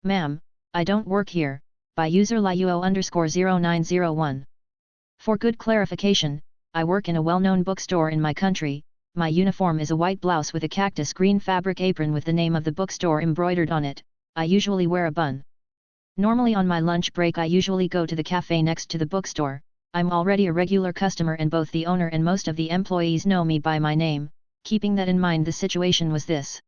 Ma'am, I don't work here, by user liuo_0901. For good clarification, I work in a well-known bookstore in my country. My uniform is a white blouse with a cactus green fabric apron with the name of the bookstore embroidered on it. I usually wear a bun. Normally on my lunch break I usually go to the cafe next to the bookstore. I'm already a regular customer and both the owner and most of the employees know me by my name. Keeping that in mind, the situation was this.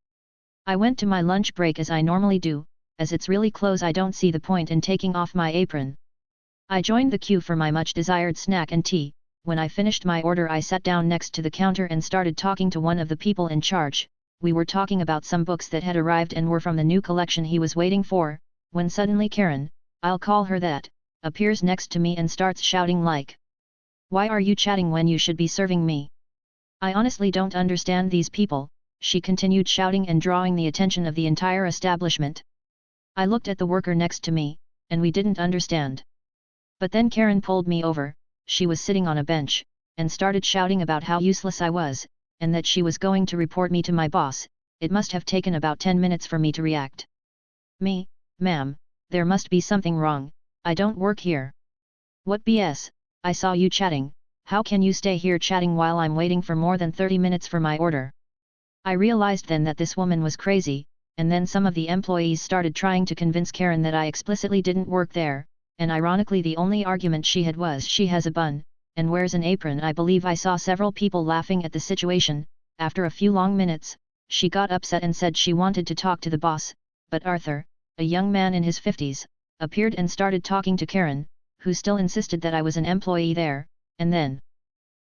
I went to my lunch break as I normally do. As it's really close I don't see the point in taking off my apron. I joined the queue for my much desired snack and tea. When I finished my order I sat down next to the counter and started talking to one of the people in charge. We were talking about some books that had arrived and were from the new collection he was waiting for, when suddenly Karen, I'll call her that, appears next to me and starts shouting like, "Why are you chatting when you should be serving me? I honestly don't understand these people," she continued shouting and drawing the attention of the entire establishment. I looked at the worker next to me, and we didn't understand. But then Karen pulled me over. She was sitting on a bench, and started shouting about how useless I was, and that she was going to report me to my boss. It must have taken about 10 minutes for me to react. Me, ma'am, there must be something wrong, I don't work here. What BS, I saw you chatting, how can you stay here chatting while I'm waiting for more than 30 minutes for my order? I realized then that this woman was crazy, and then some of the employees started trying to convince Karen that I explicitly didn't work there. And ironically the only argument she had was she has a bun, and wears an apron. I believe I saw several people laughing at the situation. After a few long minutes, she got upset and said she wanted to talk to the boss, but Arthur, a young man in his 50s, appeared and started talking to Karen, who still insisted that I was an employee there, and then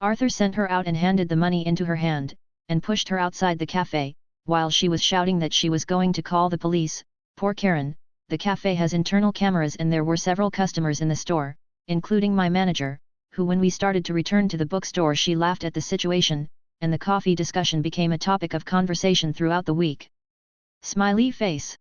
Arthur sent her out and handed the money into her hand, and pushed her outside the cafe, while she was shouting that she was going to call the police. Poor Karen. The cafe has internal cameras and there were several customers in the store, including my manager, who when we started to return to the bookstore she laughed at the situation, and the coffee discussion became a topic of conversation throughout the week. Smiley face.